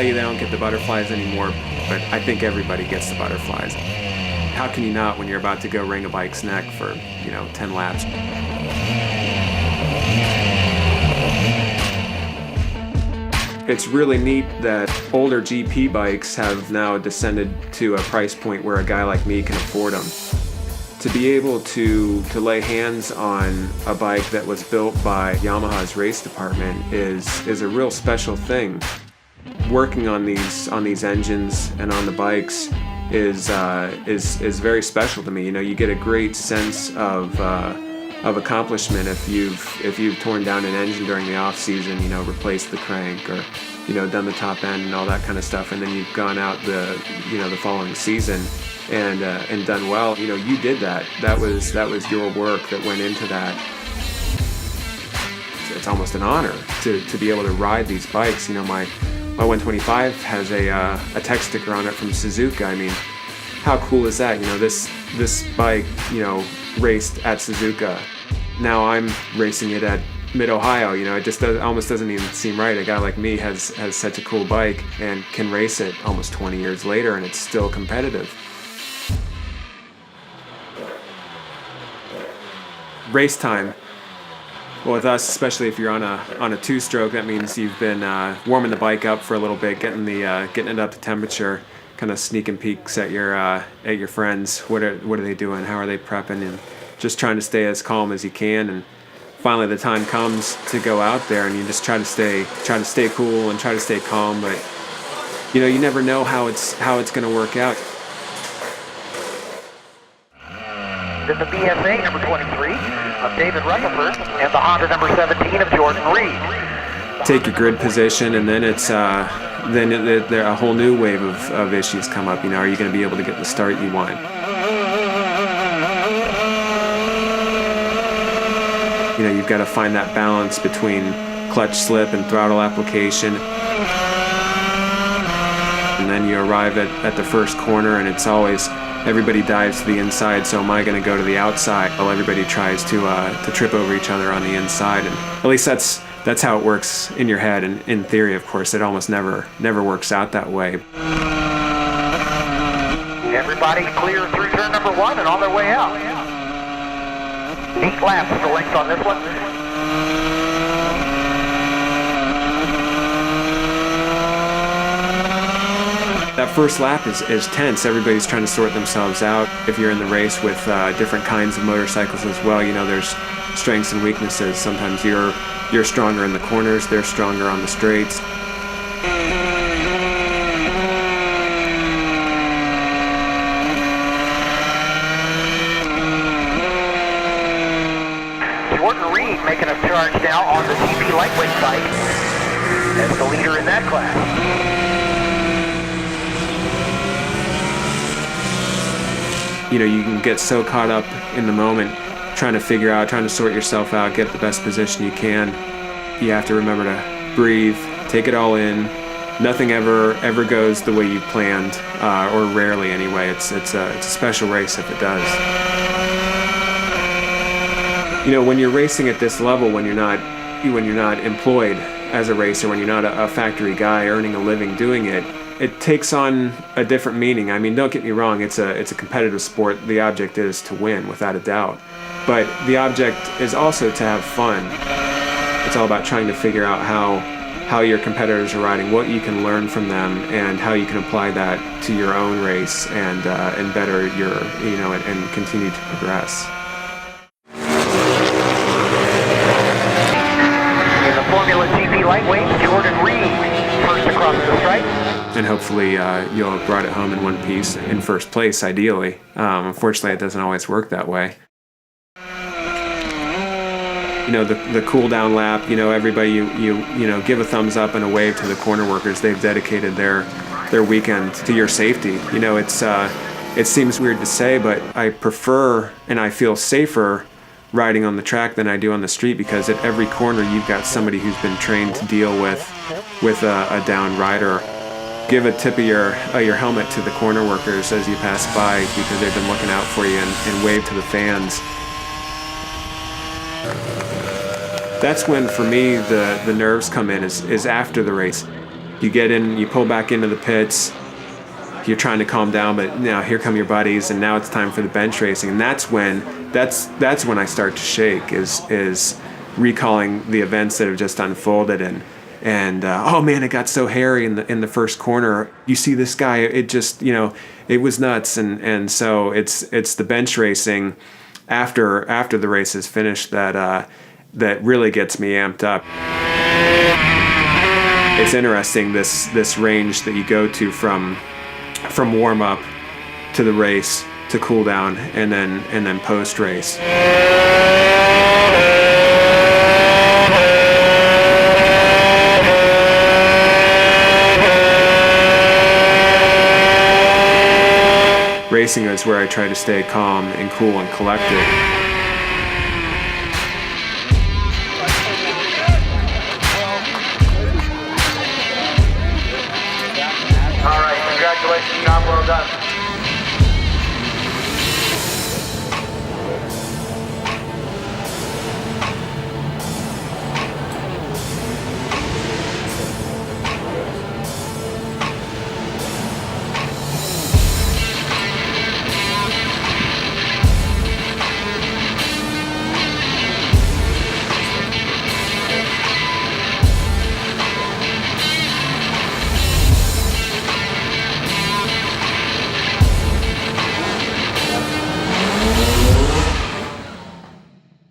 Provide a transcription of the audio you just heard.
tell you they don't get the butterflies anymore, but I think everybody gets the butterflies. How can you not when you're about to go wring a bike's neck for, 10 laps? It's really neat that older GP bikes have now descended to a price point where a guy like me can afford them. To be able to lay hands on a bike that was built by Yamaha's race department is a real special thing. Working on these engines and on the bikes is very special to me. You get a great sense of accomplishment if you've torn down an engine during the off season, replaced the crank or done the top end and all that kind of stuff, and then you've gone out the following season and done well. You did that. That was your work that went into that. It's almost an honor to be able to ride these bikes. My 125 has a tech sticker on it from Suzuka. I mean, how cool is that? This bike raced at Suzuka. Now I'm racing it at Mid-Ohio. It just almost doesn't even seem right. A guy like me has such a cool bike and can race it almost 20 years later, and it's still competitive. Race time. Well, with us, especially if you're on a two-stroke, that means you've been warming the bike up for a little bit, getting it up to temperature, kind of sneaking peeks at your friends. What are they doing? How are they prepping? And just trying to stay as calm as you can. And finally, the time comes to go out there, and you just try to stay cool and try to stay calm. But you never know how it's going to work out. Then the BSA number 23 of David Rutherford and the Honda number 17 of Jordan Reed. Take your grid position, and then it's there a whole new wave of issues come up. Are you going to be able to get the start you want? You've got to find that balance between clutch slip and throttle application. And then you arrive at the first corner, and it's always everybody dives to the inside, so am I going to go to the outside? Well, everybody tries to trip over each other on the inside, and at least that's how it works in your head. And in theory, of course, it almost never works out that way. Everybody clear through turn number 1 and on their way out. 8 laps is the length on this one. That first lap is tense. Everybody's trying to sort themselves out. If you're in the race with different kinds of motorcycles as well, there's strengths and weaknesses. Sometimes you're stronger in the corners, they're stronger on the straights. Jordan Reed making a charge now on the GP lightweight bike as the leader in that class. You can get so caught up in the moment, trying to sort yourself out, get the best position you can. You have to remember to breathe, take it all in. Nothing ever goes the way you planned, or rarely anyway. It's a special race if it does. When you're racing at this level, when you're not employed as a racer, when you're not a factory guy earning a living doing it, it takes on a different meaning. I mean, don't get me wrong, it's a competitive sport. The object is to win, without a doubt. But the object is also to have fun. It's all about trying to figure out how your competitors are riding, what you can learn from them, and how you can apply that to your own race and better your, and continue to progress. In the Formula GP lightweight, Jordan Reed, first across the stripe. And hopefully you'll have brought it home in one piece in first place, ideally. Unfortunately, it doesn't always work that way. The cool down lap, everybody, you give a thumbs up and a wave to the corner workers. They've dedicated their weekend to your safety. It seems weird to say, but I prefer and I feel safer riding on the track than I do on the street, because at every corner you've got somebody who's been trained to deal with a down rider. Give a tip of your helmet to the corner workers as you pass by, because they've been looking out for you, and wave to the fans. That's when, for me, the nerves come in, is after the race. You get in, you pull back into the pits. You're trying to calm down, but now here come your buddies, and now it's time for the bench racing. And that's when I start to shake. Is recalling the events that have just unfolded, and oh man, it got so hairy in the first corner. You see this guy, it just, it was nuts. And so it's the bench racing after the race is finished that really gets me amped up. It's interesting, this range that you go to from warm up to the race to cool down and then post race. Racing is where I try to stay calm and cool and collected. All right, congratulations, job well done.